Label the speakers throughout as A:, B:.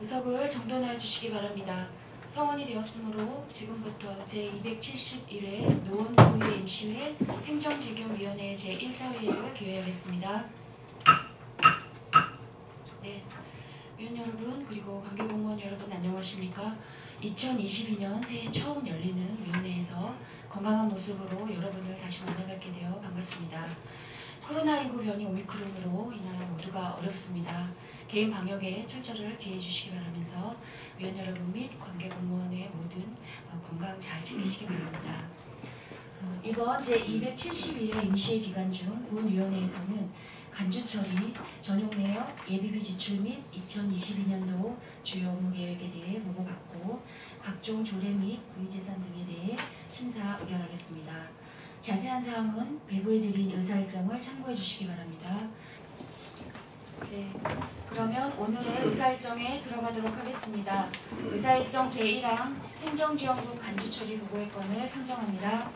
A: 의석을 정돈하여 주시기 바랍니다. 성원이 되었으므로 지금부터 제271회 노원구의회 임시회 행정재경위원회 제1사회를 개회하겠습니다. 네, 위원 여러분 그리고 관계공무원 여러분 안녕하십니까? 2022년 새해 처음 열리는 위원회에서 건강한 모습으로 여러분을 다시 만나뵙게 되어 반갑습니다. 코로나19 변이 오미크론으로 인하여 모두가 어렵습니다. 개인 방역에 철저를 기해해 주시기 바라면서 위원 여러분 및 관계공무원의 모든 건강 잘 챙기시기 바랍니다. 이번 제271회 임시회 기간 중 본위원회에서는 간주처리, 전용 내역, 예비비 지출 및 2022년도 주요 업무 계획에 대해 보고받고 각종 조례 및 부의재산 등에 대해 심사 의결하겠습니다. 자세한 사항은 배부해드린 의사일정을 참고해 주시기 바랍니다. 네, 그러면 오늘의 의사일정에 들어가도록 하겠습니다. 의사일정 제1항 행정지원국 간주처리 보고의 건을 상정합니다.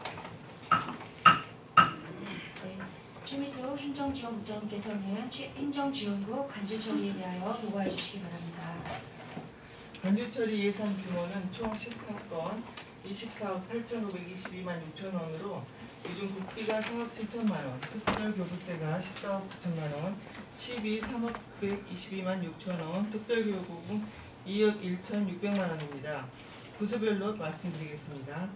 A: 네, 최미숙 행정지원국장님께서는 행정지원국 간주처리에 대하여 보고해 주시기 바랍니다.
B: 간주처리 예산 규모는 총 14건 24억 8,522만 6천 원으로 이중 국비가 4억 7천만 원, 특별교부세가 14억 9천만 원, 3억 122만 6천 원, 특별교부금 2억 1,600만 원입니다. 부서별로 말씀드리겠습니다.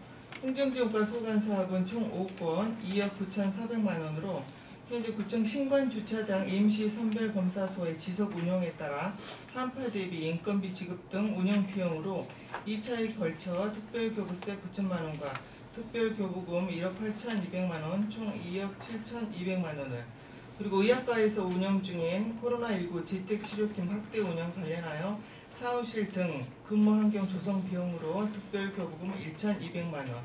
B: 행정지원과 소관 사업은 총 5건 2억 9,400만 원으로 현재 구청 신관주차장 임시 선별검사소의 지속 운영에 따라 한파 대비 인건비 지급 등 운영 비용으로 2차에 걸쳐 특별교부세 9천만 원과 특별교부금 1억 8,200만 원, 총 2억 7,200만 원을, 그리고 의학과에서 운영 중인 코로나19 재택치료팀 확대 운영 관련하여 사무실 등 근무환경 조성 비용으로 특별교부금 1,200만 원,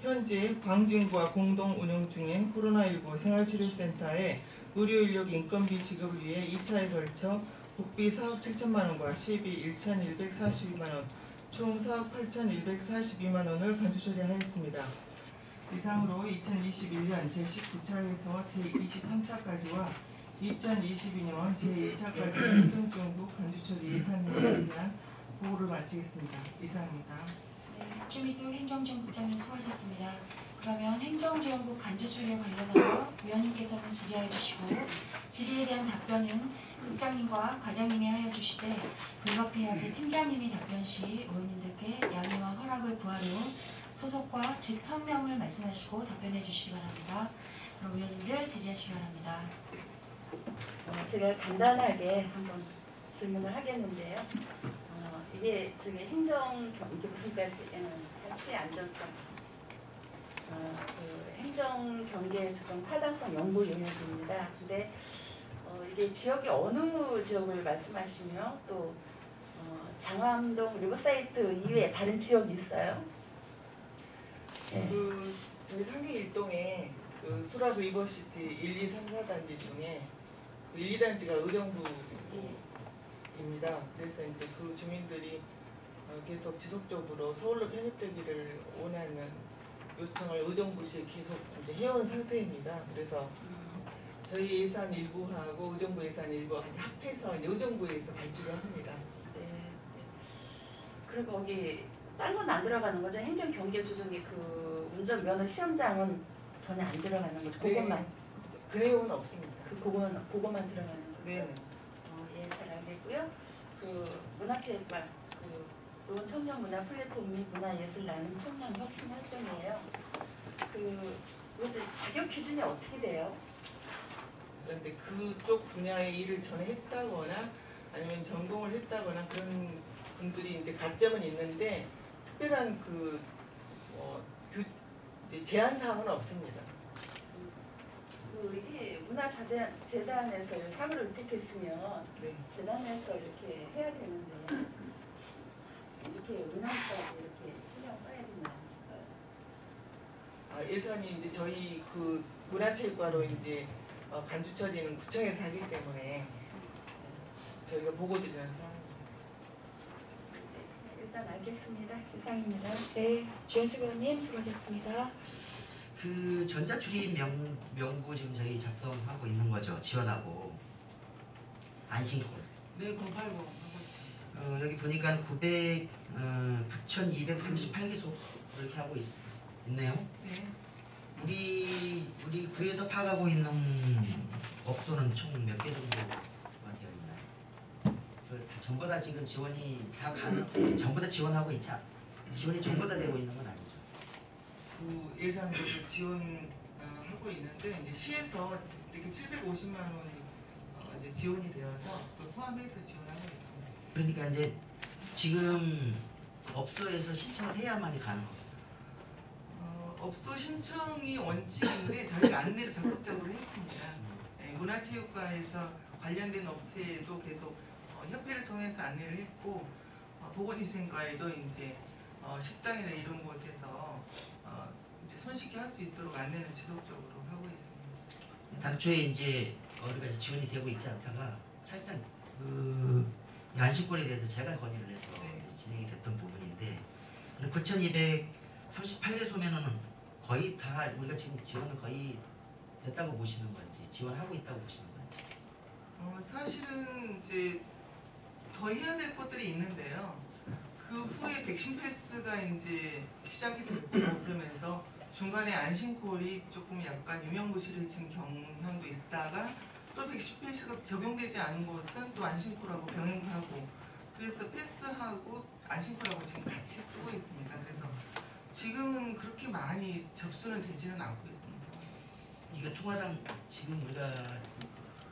B: 현재 광진구와 공동 운영 중인 코로나19 생활치료센터의 의료인력 인건비 지급을 위해 2차에 걸쳐 국비 4억 7천만 원과 시비 1,142만 원, 총 4억 8,142만 원을 간주처리하였습니다. 이상으로 2021년 제19차에서 제23차까지와 2022년 제1차까지 행정지원국 간주처리 예산에 대한 보고를 마치겠습니다. 이상입니다.
A: 네, 최미숙 행정지원국장님 수고하셨습니다. 그러면 행정지원국 간주처리에 관련하여 위원님께서는 질의하여 주시고 질의에 대한 답변은 국장님과 과장님이 하여 주시되 불가피하게 팀장님이 답변 시 의원님들께 양해와 허락을 구하려운 소속과 즉 성명을 말씀하시고 답변해 주시기 바랍니다. 그럼 위원님들 질의하시기 바랍니다.
C: 제가 간단하게 한번 질문을 하겠는데요. 이게 저기 행정 이게 무슨까지 자치 안전성 그 행정 경계 조정 타당성 연구 영역입니다. 근데 이게 지역이 어느 지역을 말씀하시며 또 장암동 리버사이트 이외에 다른 지역이 있어요? 네.
B: 저희 상계 일동에 그 수락 리버시티 1, 2, 3, 4단지 중에 그 1, 2단지가 의정부입니다. 그래서 이제 그 주민들이 계속 지속적으로 서울로 편입되기를 원하는 요청을 의정부시에 계속 이제 해온 상태입니다. 그래서 저희 예산 일부하고 의정부 예산 일부 합해서 이제 의정부에서 발주를 합니다.
C: 네. 그리고 거기 딴 건 안 들어가는 거죠? 행정 경계 조정의 그 운전면허 시험장은 전혀 안 들어가는 거죠? 그것만?
B: 그 내용은 없습니다.
C: 그것만 들어가는 거죠?
B: 네.
C: 예, 잘 알겠고요. 그 문화체육관, 그 노원 청년 문화 플랫폼 및 문화예술 나눔 청년 혁신 활동이에요. 그것도 자격 기준이 어떻게 돼요?
B: 그런데 그쪽 분야의 일을 전에 했다거나 아니면 전공을 했다거나 그런 분들이 이제 가점은 있는데 특별한 이제 제한 사항은 없습니다.
C: 이게 문화재단에서 사고를 획득했으면
B: 네.
C: 재단에서 이렇게 해야 되는데 이렇게 문화까지 이렇게 신경 써야 되는 않으실까요?
B: 예산이 이제 저희 그 문화체육과로 이제 간주처리는 구청에서 하기 때문에 저희가 보고 드리는 상황입니다.
C: 일단 알겠습니다. 이상입니다.
A: 네, 주현숙 의원님 수고하셨습니다.
D: 그 전자출입 명부 지금 저희 작성하고 있는 거죠. 지원하고 안심콜.
B: 네, 080 하고 있습니다.
D: 여기 보니까 9,238개소 이렇게 하고 있네요.
B: 네.
D: 우리 구에서 파악하고 있는 업소는 총 몇 개 정도가 되어 있나요? 전부 다 지금 지원이 다 전부 다 지원하고 있지 지원이 전부 다 되고 있는 건 아니죠.
B: 그 예산으로 지원하고 있는데 이제 시에서 이렇게 750만 원이 이제 지원이 되어서 그걸 포함해서 지원하고 있습니다.
D: 그러니까 이제 지금 업소에서 신청을 해야만이 가능합니다.
B: 업소 신청이 원칙인데 저희가 안내를 적극적으로 했습니다. 네, 문화체육과에서 관련된 업체에도 계속 협회를 통해서 안내를 했고 보건위생과에도 이제 식당이나 이런 곳에서 이제 손쉽게 할 수 있도록 안내는 지속적으로 하고 있습니다.
D: 당초에 이제 여러 가지 지원이 되고 있지 않다가 사실상 그 안심권에 대해서 제가 건의를 해서
B: 네.
D: 진행이 됐던 부분인데 9,238개소면은 거의 다 우리가 지금 지원을 거의 됐다고 보시는 건지 지원하고 있다고 보시는 건지.
B: 사실은 이제 더 해야 될 것들이 있는데요. 그 후에 백신 패스가 이제 시작이 됐고 그러면서 중간에 안심콜이 조금 약간 유명무실해진 경향도 있다가 또 백신 패스가 적용되지 않은 곳은 또 안심콜하고 병행을 하고 그래서 패스하고 안심콜하고 지금 같이 쓰고 있습니다. 그래서 지금은 그렇게 많이 접수는 되지는 않고 있습니다.
D: 이거 통화당 지금 우리가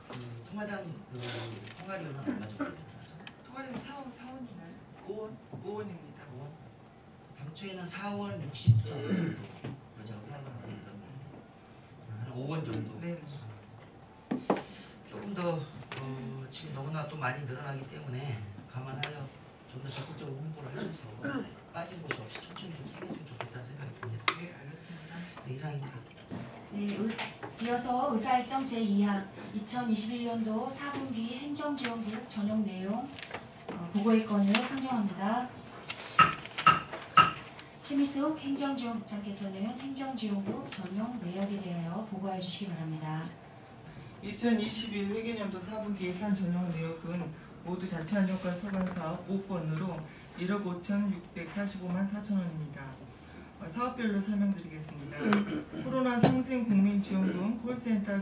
D: 그 통화당 그 통화료는 얼마 정도 되나요?
B: 통화는 4원이나요? 5원입니다.
D: 5원? 당초에는 4원 60점 정도 여자가 하려고 했던 한 5원 정도.
B: 네.
D: 조금 더 지금 너무나 또 많이 늘어나기 때문에 감안하여 좀 더 적극적으로 홍보를 하셔서 빠진 곳이 없이 천천히 좀 챙겼으면 좋겠다는 생각이 듭니다.
B: 네, 알겠습니다.
D: 네, 이상입니다.
A: 네, 이어서 의사일정 제2항 2021년도 4분기 행정지원국 전용 내용 보고의 건을 상정합니다. 최미숙 행정지원국장께서는 행정지원국 전용 내역에 대하여 보고해 주시기 바랍니다.
B: 2021 회계년도 4분기 예산 전용 내역은 모두 자치안정권 소관사업 5건으로 1억 5,645만 4천 원입니다. 사업별로 설명드리겠습니다. 코로나 상생 국민지원금 콜센터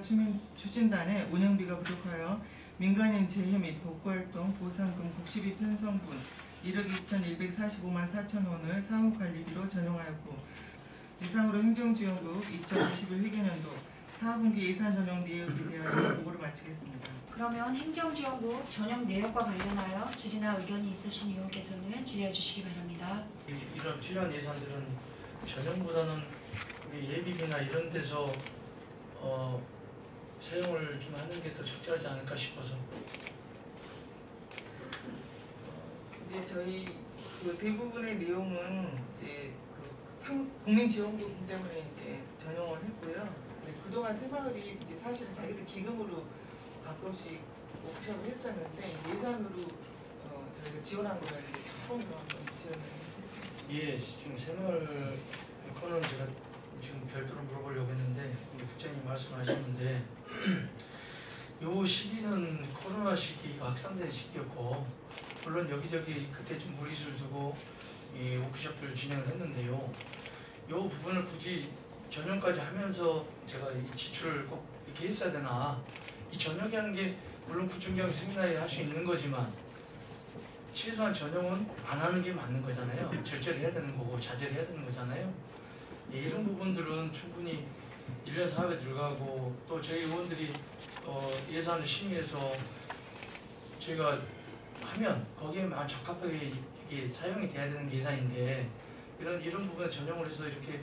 B: 추진단의 운영비가 부족하여 민간인체회 및 복구활동 보상금 국시비 편성분 1억 2,145만 4천 원을 사무관리비로 전용하였고 이상으로 행정지원국 2021 회계년도 4분기 예산 전용 내역에 대하여 보고를 마치겠습니다.
A: 그러면 행정지원국 전용 내역과 관련하여 질의나 의견이 있으신 의원께서는 질의해 주시기 바랍니다.
E: 이런 필요한 예산들은 전용보다는 우리 예비비나 이런 데서 사용을 좀 하는 게 더 적절하지 않을까 싶어서.
B: 근데 저희 그 대부분의 내용은 이제 국민지원금 때문에 이제 전용을 했고요. 근데 그동안 새마을이 이제 사실은 자기들 기금으로 가끔씩 옵션을 했었는데 예산으로 저희가 지원한 거는 이제 처음으로 한번 지원을 했습니다.
E: 예, 지금 새마을 거는 제가 지금 별도로 물어보려고 했는데 우리 국장님 말씀하셨는데 요 시기는 코로나 시기가 확산된 시기였고 물론 여기저기 그때 좀 무리수를 두고 이 워크숍들을 진행을 했는데요. 요 부분을 굳이 전용까지 하면서 제가 이 지출을 꼭 이렇게 했어야 되나? 이 전용이 하는 게 물론 구청장 세미나에 할 수 있는 거지만 최소한 전용은 안 하는 게 맞는 거잖아요. 절제를 해야 되는 거고 자제를 해야 되는 거잖아요. 예, 이런 부분들은 충분히 1년 사업에 들어가고 또 저희 의원들이 예산을 심의해서 저희가 하면 거기에만 적합하게 이게 사용이 돼야 되는 예산인데 이런 부분에 전용을 해서 이렇게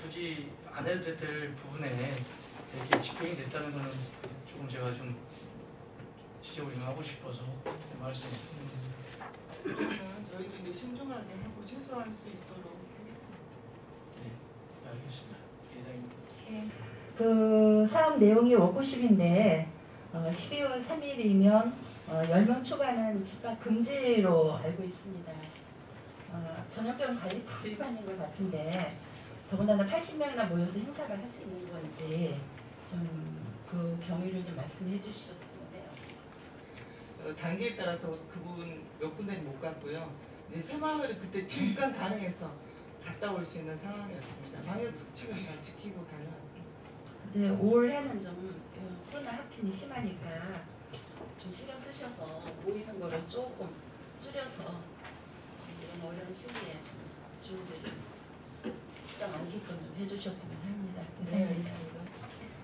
E: 굳이 안 해도 될 부분에 이렇게 집행이 됐다는 거는 조금 제가 좀 지적을 좀 하고 싶어서 말씀드립니다.
B: 저희도 이제 신중하게 하고 최소화할 수 있도록 하겠습니다.
E: 네, 알겠습니다. 이상입니다.
C: 그 사업 내용이 워크숍인데 12월 3일이면 10명 추가는 집합 금지로 알고 있습니다. 전염병 관리법 위반인 것 같은데 더군다나 80명이나 모여서 행사를 할 수 있는 건지 좀 그 경위를 좀 말씀해 주셨으면 해요.
B: 단계에 따라서 그 부분 몇 군데는 못 갔고요. 이제 새마을을 그때 잠깐 가능해서 갔다 올 수 있는 상황이었습니다. 방역 수칙은 다 지키고 다녀왔습니다.
C: 네, 올해는 좀 코로나 확진이 심하니까 좀 신경 쓰셔서 모이는 거를 조금 줄여서 좀 이런 어려운 시기에 좀 준비를 좀 안기끔 좀 해주셨으면 합니다. 감사합니다.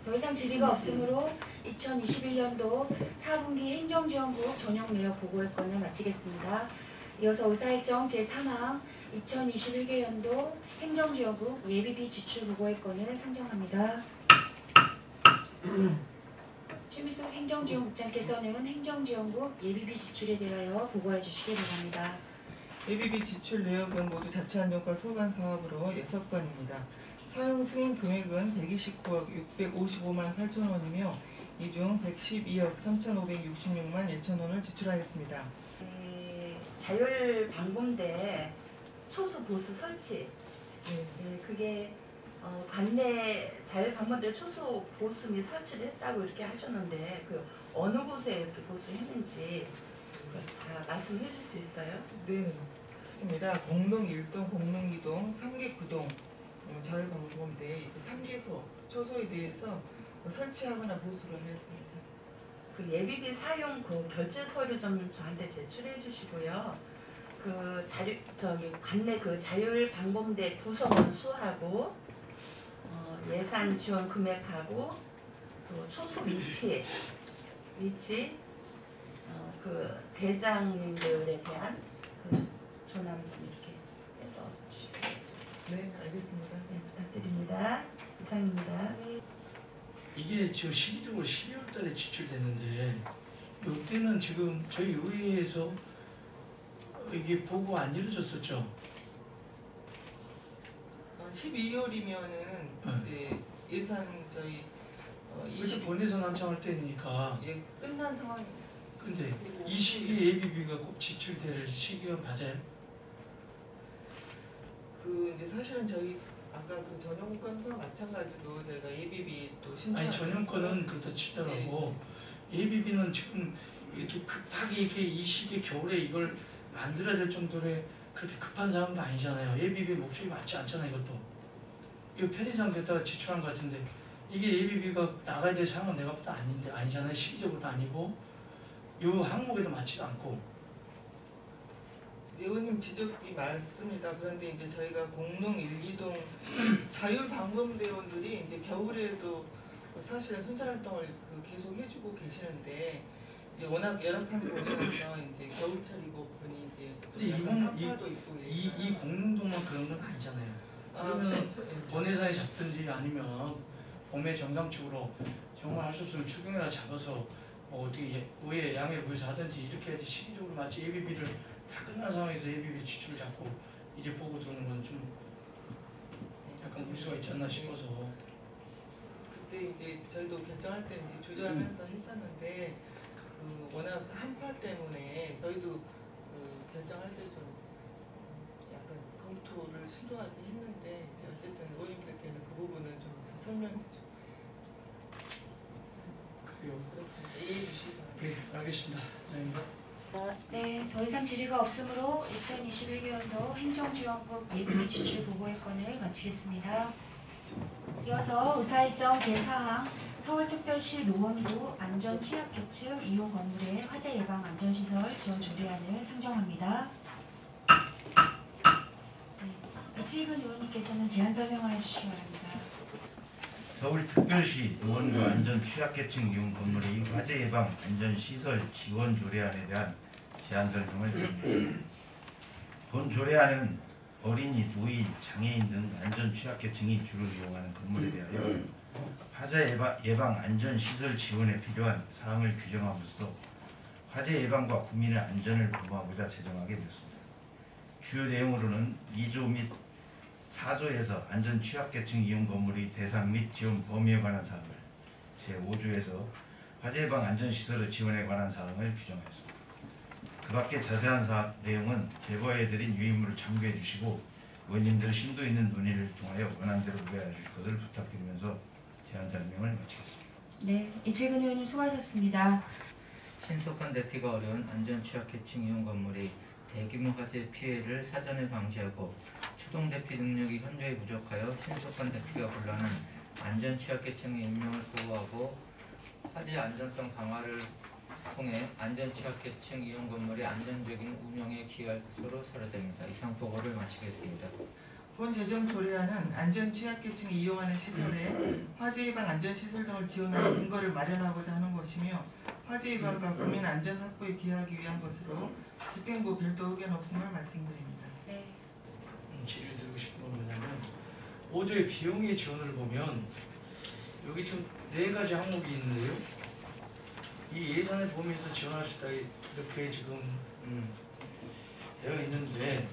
A: 더 이상 질의가 없으므로 2021년도 4분기 행정지원국 전용 내역 보고의 건을 마치겠습니다. 이어서 의사일정 제3항 2021개연도 행정지원국 예비비 지출 보고의 건을 상정합니다. 최미숙 행정지원국장께서는 행정지원국 예비비 지출에 대하여 보고해 주시기 바랍니다.
B: 예비비 지출 내역은 모두 자치안전과 소관 사업으로 6건입니다. 사용 승인 금액은 129억 655만 8천 원이며 이 중 112억 3,566만 1천 원을 지출하였습니다.
C: 자율방범대 초소 보수 설치 그게 관내 자율방범대 초소 보수 및 설치를 했다고 이렇게 하셨는데 그 어느 곳에 이렇게 보수했는지 다 말씀해 줄 수 있어요?
B: 네, 맞습니다. 공릉 1동, 공릉 2동, 3개 9동 자율방범대 3개소 초소에 대해서 설치하거나 보수를 했습니다.
C: 그 예비비 사용 그 결제 서류 좀 저한테 제출해 주시고요. 그 관내 그 자율방범대 구성원 수하고 예산 지원 금액하고 또 초소 위치 그 대장님들에 대한 그 조남 좀 이렇게 해서 주세요.
B: 네, 알겠습니다.
C: 네, 부탁드립니다. 이상입니다.
E: 이게 지금 시기적으로 12월 달에 지출됐는데 이때는 지금 저희 의회에서 이게 보고 안 이루어졌었죠?
B: 12월이면은 이제 예산 저희
E: 그래서 본예산 한창할 때니까
B: 끝난 상황입니다.
E: 근데 이 시기에 예비비가 꼭 지출될 시기가 맞아요?
B: 그 이제 사실은 저희 아까 그 전용권과 마찬가지로 저희가 예비비 또 신청
E: 아니 전용권은 그렇다 치더라도 예비비는 지금 이렇게 급하게 이렇게 이 시기 겨울에 이걸 만들어야 될 정도로 그렇게 급한 상황도 아니잖아요. 예비비 목적이 맞지 않잖아요. 이것도 이거 편의상 갖다가 지출한 것 같은데 이게 예비비가 나가야 될 상황은 내가 보다 아니잖아요. 시기적으로도 아니고 이 항목에도 맞지도 않고.
B: 의원님 지적이 맞습니다. 그런데 이제 저희가 공릉 1, 2동 자율방범대원들이 이제 겨울에도 사실은 순찰 활동을 계속 해주고 계시는데 이제 워낙 열악한 곳이라서 이제 겨울철이고 부분이
E: 근데
B: 이제
E: 이건
B: 한파도 있고
E: 이 공릉동만 그런 건 아니잖아요. 그러면 본예산에 잡든지 아니면 봄에 정상적으로 정말 할 수 없으면 추경이나 잡아서 어떻게 의회 양해를 구해서 하든지 이렇게 해야지 시기적으로 마치 예비비를 다 끝난 상황에서 예비비 지출을 잡고 이제 보고 들어오는 건 좀 약간 물수가 있지 않나 싶어서.
B: 그때 이제 저희도 결정할 때 이제 조절하면서 했었는데 그 워낙 한파 때문에 저희도 그 결정할 때 좀 약간 검토를 신중하게 했는데 이제 어쨌든 의원님들께는 그 부분은 좀 설명해 주고
E: 그래요.
B: 그렇습니다. 이해해 주시기 바랍니다.
E: 네, 알겠습니다.
A: 네, 더 이상 질의가 없으므로 2021개연도 행정지원국 예비비 지출 보고의 건을 마치겠습니다. 이어서 의사일정 제4항 서울특별시 노원구 안전취약계층 이용 건물의 화재 예방 안전시설 지원 조례안을 상정합니다. 네, 이치익은 의원님께서는 제안 설명하여 주시기 바랍니다.
F: 서울특별시 노원구 안전취약계층 이용 건물의 화재 예방 안전시설 지원 조례안에 대한 제안 설명을 드리겠습니다. 본 조례안은 어린이, 노인, 장애인 등 안전취약계층이 주로 이용하는 건물에 대하여 화재 예방 안전시설 지원에 필요한 사항을 규정함으로써 화재 예방과 국민의 안전을 보호하고자 제정하게 되었습니다. 주요 내용으로는 2조 및 4조에서 안전취약계층 이용 건물의 대상 및 지원 범위에 관한 사항을, 제5조에서 화재 예방 안전시설의 지원에 관한 사항을 규정하였습니다. 그 밖에 자세한 내용은 제보해드린 유인물을 참고해 주시고 의원님들의 심도 있는 논의를 통하여 원안대로 의뢰해 주실 것을 부탁드리면서 제안 설명을 마치겠습니다.
A: 네, 이치익은 의원님 수고하셨습니다.
G: 신속한 대피가 어려운 안전 취약계층 이용 건물의 대규모 화재 피해를 사전에 방지하고 추동 대피 능력이 현저히 부족하여 신속한 대피가 곤란한 안전 취약계층의 인명을 보호하고 화재 안전성 강화를 통해 안전 취약계층 이용 건물의 안전적인 운영에 기여할 것으로 서류됩니다. 이상 보고를 마치겠습니다.
B: 본 재정 조례안은 안전 취약계층이 이용하는 시설에 화재 예방 안전시설 등을 지원하는 근거를 마련하고자 하는 것이며 화재 예방과 국민 안전 확보에 기여하기 위한 것으로 집행부 별도 의견 없음을 말씀드립니다.
C: 네.
E: 질의 드리고 싶은 건 뭐냐면 5조의 비용의 지원을 보면 여기 지금 4가지 항목이 있는데요. 이 예산을 보면서 지원할 수 있다 이렇게 지금 되어 있는데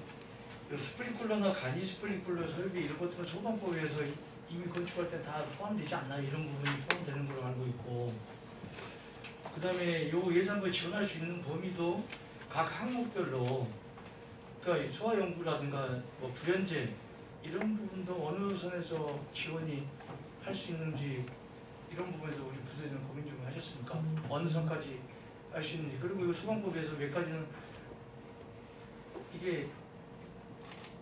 E: 이 스프링클러나 간이 스프링클러 설비 이런 것들은 소방법에서 이미 건축할 때 다 포함되지 않나 이런 부분이 포함되는 걸로 알고 있고 그 다음에 이 예산을 지원할 수 있는 범위도 각 항목별로 그러니까 소화연구라든가 뭐 불연제 이런 부분도 어느 선에서 지원이 할 수 있는지 이런 부분에서 우리 부서에서는 고민 좀 하셨습니까? 어느 선까지 할 수 있는지 그리고 이 소방법에서 몇 가지는 이게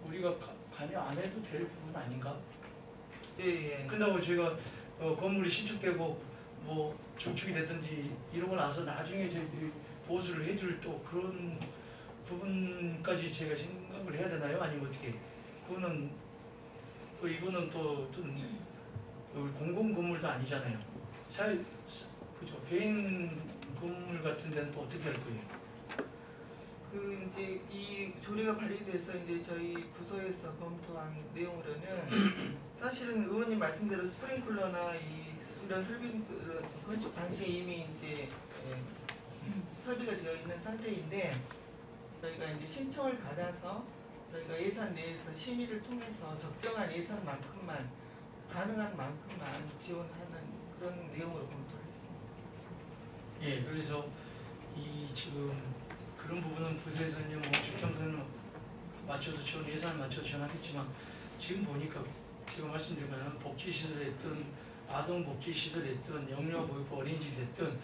E: 우리가 관여 안 해도 될 부분 아닌가?
B: 예.
E: 끝나고 저희가 건물이 신축되고 뭐 증축이 됐든지 이러고 나서 나중에 저희들이 보수를 해줄 또 그런 부분까지 제가 생각을 해야 되나요? 아니면 어떻게? 그거는 또 이거는 또 공공 건물도 아니잖아요. 그죠? 개인 건물 같은 데는 또 어떻게 할 거예요?
B: 그 이제 이 조례가 발의돼서 이제 저희 부서에서 검토한 내용으로는 사실은 의원님 말씀대로 스프링클러나 이런 설비들은 건축 당시에 이미 이제 설비가 되어 있는 상태인데 저희가 이제 신청을 받아서 저희가 예산 내에서 심의를 통해서 적정한 예산만큼만 가능한 만큼만 지원하는 그런 내용으로 검토를 했습니다.
E: 예, 그래서 이 지금 그런 부분은 부서에서는 뭐 적정선을 맞춰서 지원 예산을 맞춰서 지원하겠지만 지금 보니까 제가 말씀드리면 복지시설에 있든 아동복지시설에 있든 영유아보육부 어린이집이 됐든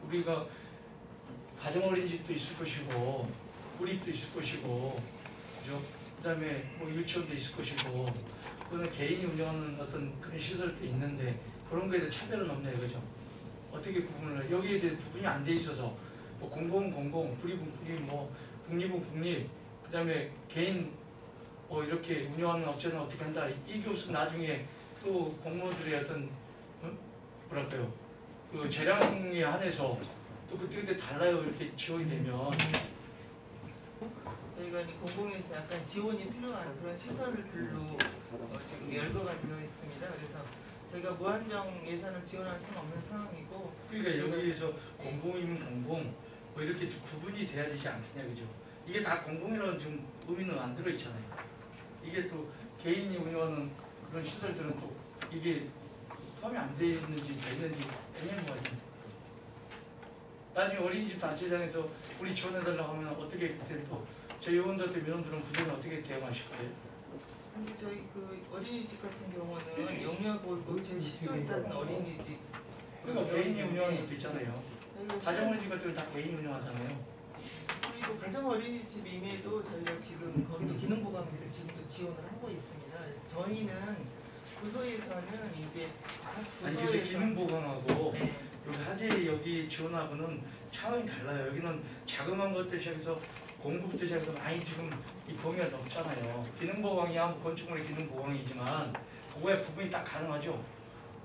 E: 우리가 가정어린이집도 있을 것이고 우리도 있을 것이고 그죠? 그다음에 뭐 유치원도 있을 것이고 그거는 개인이 운영하는 어떤 그런 시설도 있는데 그런 거에 대해 차별은 없네요, 그죠? 어떻게 구분을 여기에 대해 구분이 안 돼 있어서 뭐 공공, 불이분, 뭐 국립은 국립, 그다음에 개인 뭐 이렇게 운영하는 업체는 어떻게 한다. 이게 없으면 나중에 또 공무원들의 어떤 뭐랄까요, 그 재량에 한해서 또 그때 달라요 이렇게 지원이 되면.
B: 저희가 이 공공에서 약간 지원이 필요한 그런 시설들로 지금 열거가 되어 있습니다. 그래서 저희가 무한정 예산을 지원할 수는 없는 상황이고
E: 그러니까 여기에서 공공이면 공공 뭐 이렇게 좀 구분이 돼야 되지 않겠냐, 그죠? 이게 다 공공이라는 지금 의미는 안 들어 있잖아요. 이게 또 개인이 운영하는 그런 시설들은 또 이게 포함이 안 돼 있는지 돼 있는지 애매모호하죠. 나중에 어린이집 단체장에서 우리 지원해달라고 하면 어떻게 그때 또 저희 의원들한테 민원들은 부서는 어떻게 대응하실 거예요?
B: 근데 저희 그 어린이집 같은 경우는 영유아보육부 제10조에 따른 어린이집
E: 그러니까 개인이 운영하는 것도 있잖아요. 가정어린이집 같은 건 다 개인이 운영하잖아요.
B: 그리고 가정어린이집 임에도 저희가 지금 거기도 기능보강비를 지금도 지원을 하고 있습니다. 저희는 부서에서는 이제 각
E: 아니 근데
B: 부서에서
E: 기능보강하고
B: 네.
E: 여기 하재 여기 지원하고는 차원이 달라요. 여기는 자그마한 것들 시작해서 공급부터 시작해서 많이 지금 이 범위가 넓잖아요. 기능보강이야 뭐 건축물의 기능보강이지만 그거에 구분이 딱 가능하죠.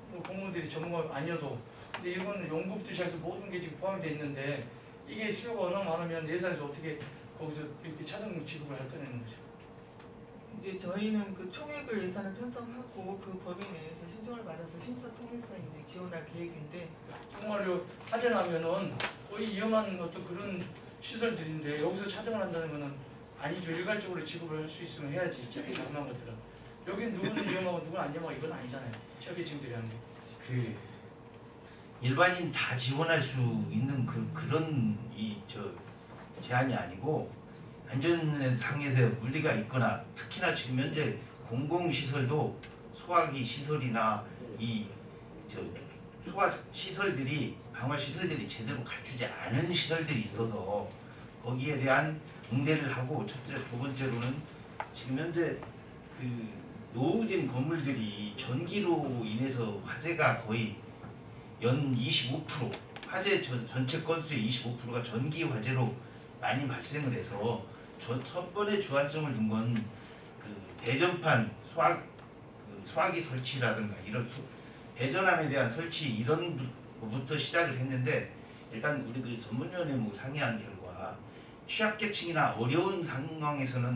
E: 뭐 공무원들이 전문가 아니어도. 근데 이거는 연구부터 시작해서 모든 게 지금 포함이 돼 있는데 이게 수요가 워낙 많으면 예산에서 어떻게 거기서 이렇게 차등 지급을 할 거냐는 거죠.
B: 이제 저희는 그 총액을 예산을 편성하고 그 범위 내에서 신청을 받아서 심사 통해서 이제 지원할 계획인데
E: 정말로 하재 나면은 거의 위험한 어떤 그런 시설들인데 여기서 차등을 한다는 거는 아니죠. 일괄적으로 지급을 할 수 있으면 해야지. 저기 자그마한 것들은. 여긴 누구는 위험하고 누구는 안 위험하고 이건 아니잖아요. 저기층들이 하는 게.
F: 그 일반인 다 지원할 수 있는 그런 제한이 아니고 안전상에서 문제가 있거나 특히나 지금 현재 공공시설도 소화기 시설이나 소아 시설들이 방화 시설들이 제대로 갖추지 않은 시설들이 있어서 거기에 대한 응대를 하고 첫째, 두 번째로는 지금 현재 그 노후진 건물들이 전기로 인해서 화재가 거의 연 25% 화재 전체 건수의 25%가 전기 화재로 많이 발생을 해서 첫 번에 주안점을 둔 건 그 배전판 소화기 설치라든가 이런 배전함에 대한 설치 이런 것부터 시작을 했는데 일단 우리 그 전문위원회 상의한 결과 취약계층이나 어려운 상황에서는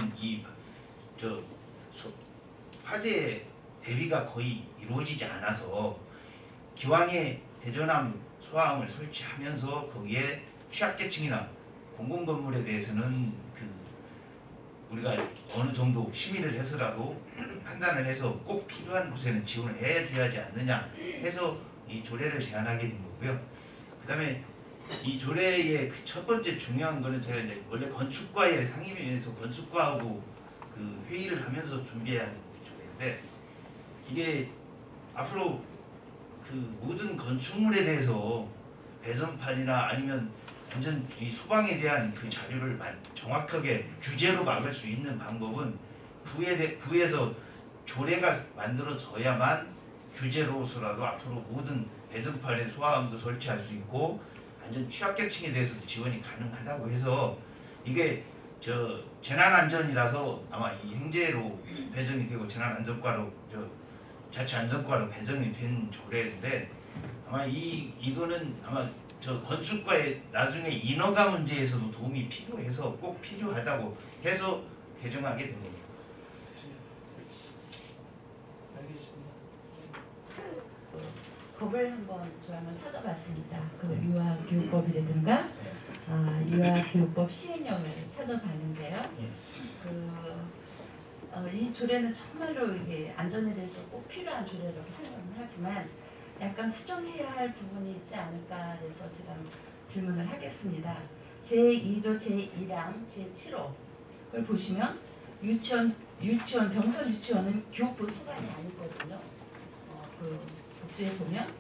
F: 화재 대비가 거의 이루어지지 않아서 기왕에 배전함 소화함을 설치하면서 거기에 취약계층이나 공공건물에 대해서는 우리가 어느 정도 심의를 해서라도 판단을 해서 꼭 필요한 곳에는 지원을 해줘야지 않느냐 해서 이 조례를 제안하게 된 거고요. 그다음에 이 조례의 첫 번째 중요한 거는 제가 이제 원래 건축과의 상임위에서 건축과하고 그 회의를 하면서 준비한 조례인데 이게 앞으로 그 모든 건축물에 대해서 배전판이나 아니면 완전 이 소방에 대한 그 자료를 정확하게 규제로 막을 수 있는 방법은 구에서 조례가 만들어져야만 규제로서라도 앞으로 모든 배전판에 소화함도 설치할 수 있고 완전 취약계층에 대해서도 지원이 가능하다고 해서 이게 재난안전이라서 아마 이 행제로 배정이 되고 재난안전과로 자치안전과로 배정이 된 조례인데 아마 이거는 아마 건축과의 나중에 인허가 문제에서도 도움이 필요해서 꼭 필요하다고 해서 개정하게 된 겁니다.
B: 알겠습니다.
C: 법을 한번 찾아봤습니다. 그 유아교육법이라든가 유아교육법 시행령을 찾아봤는데요. 이 조례는 정말로 이게 안전에 대해서 꼭 필요한 조례라고 생각은 하지만 약간 수정해야 할 부분이 있지 않을까 해서 제가 질문을 하겠습니다. 제2조 제1항 제7호를 보시면 유치원 병설 유치원은 교육부 수관이 아니거든요. 그 복지에 보면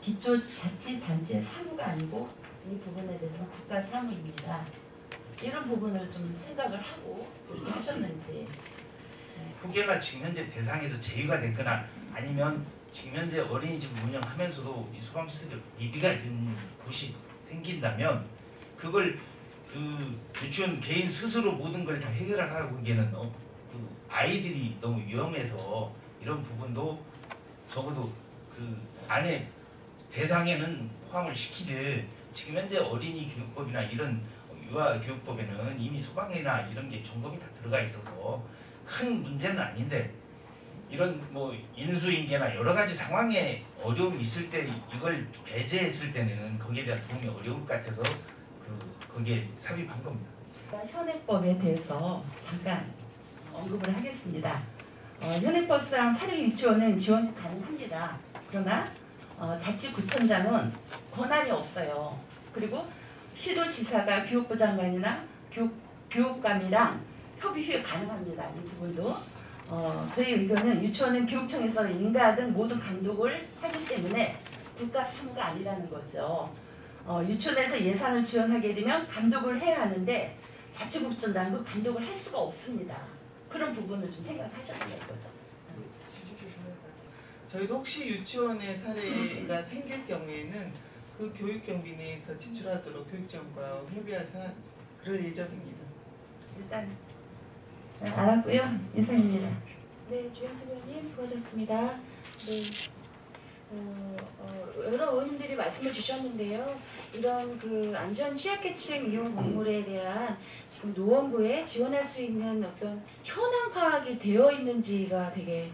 C: 기초자치단체 사무가 아니고 이 부분에 대해서는 국가 사무입니다. 이런 부분을 좀 생각을 하고 이렇게 하셨는지.
F: 후계가 지금 현재 대상에서 제외가 됐거나 아니면 지금 현재 어린이집 운영하면서도 이 소방시설에 예비가 있는 곳이 생긴다면 그걸 그 유치원 개인 스스로 모든 걸 다 해결하라고 하기에는 그 아이들이 너무 위험해서 이런 부분도 적어도 그 안에 대상에는 포함을 시키되 지금 현재 어린이 교육법이나 이런 유아 교육법에는 이미 소방이나 이런 게 점검이 다 들어가 있어서 큰 문제는 아닌데 이런 인수인계나 여러 가지 상황에 어려움이 있을 때 이걸 배제했을 때는 거기에 대한 도움이 어려울 것 같아서 거기에 삽입한 겁니다.
C: 현행법에 대해서 잠깐 언급을 하겠습니다. 현행법상 사립 유치원은 지원이 가능합니다. 그러나 자치구청장은 권한이 없어요. 그리고 시도지사가 교육부 장관이나 교육감이랑 협의 후에 가능합니다. 이 부분도 저희 의견은 유치원은 교육청에서 인가하든 모든 감독을 하기 때문에 국가 사무가 아니라는 거죠. 유치원에서 예산을 지원하게 되면 감독을 해야 하는데 자치구청장은 감독을 할 수가 없습니다. 그런 부분을 좀 생각하셔야 될 거죠.
B: 저희도 혹시 유치원의 사례가 생길 경우에는 그 교육경비 내에서 지출하도록 교육청과 협의해서 그럴 예정입니다.
C: 일단 알았고요. 이상입니다.
A: 네, 주현수 의원님 수고하셨습니다. 네, 여러 의원님들이 말씀을 주셨는데요. 이런 그 안전 취약계층 이용 건물에 대한 지금 노원구에 지원할 수 있는 어떤 현황 파악이 되어 있는지가 되게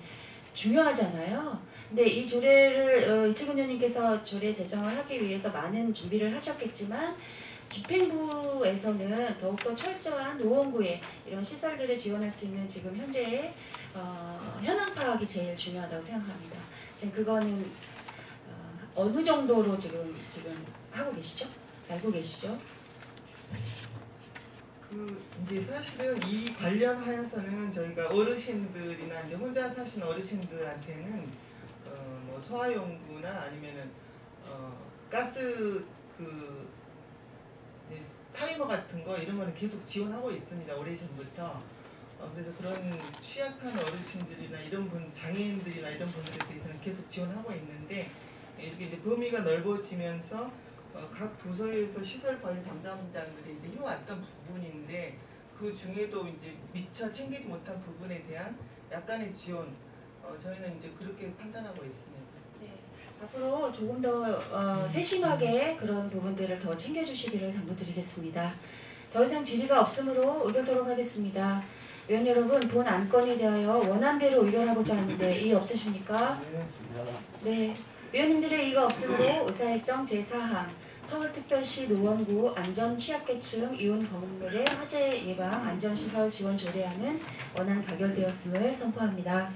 A: 중요하잖아요. 근데 이 조례를 이채근 의원님께서 조례 제정을 하기 위해서 많은 준비를 하셨겠지만 집행부에서는 더욱더 철저한 노원구에 이런 시설들을 지원할 수 있는 지금 현재의 현황 파악이 제일 중요하다고 생각합니다. 지금 그거는 어느 정도로 지금 하고 계시죠? 알고 계시죠?
B: 이제 사실은 이 관련하여서는 저희가 어르신들이나 이제 혼자 사시는 어르신들한테는 소아용구나 아니면은 가스 타이머 같은 거 이런 거는 계속 지원하고 있습니다. 오래전부터. 그래서 그런 취약한 어르신들이나 이런 장애인들이나 이런 분들에 대해서는 계속 지원하고 있는데 이렇게 이제 범위가 넓어지면서 각 부서에서 시설 관리 담당자들이 이제 해왔던 부분인데 그 중에도 이제 미처 챙기지 못한 부분에 대한 약간의 지원 저희는 이제 그렇게 판단하고 있습니다.
A: 네. 앞으로 조금 더 세심하게 그런 부분들을 더 챙겨주시기를 당부드리겠습니다. 더 이상 질의가 없으므로 의결토록 하겠습니다. 의원 여러분, 본 안건에 대하여 원안대로 의결하고자 하는데 이의 없으십니까? 네. 의원님들의 이의가 없으므로 의사일정 제4항 서울특별시 노원구 안전취약계층 이혼 건물의 화재 예방 안전시설 지원 조례안은 원안 가결되었음을 선포합니다.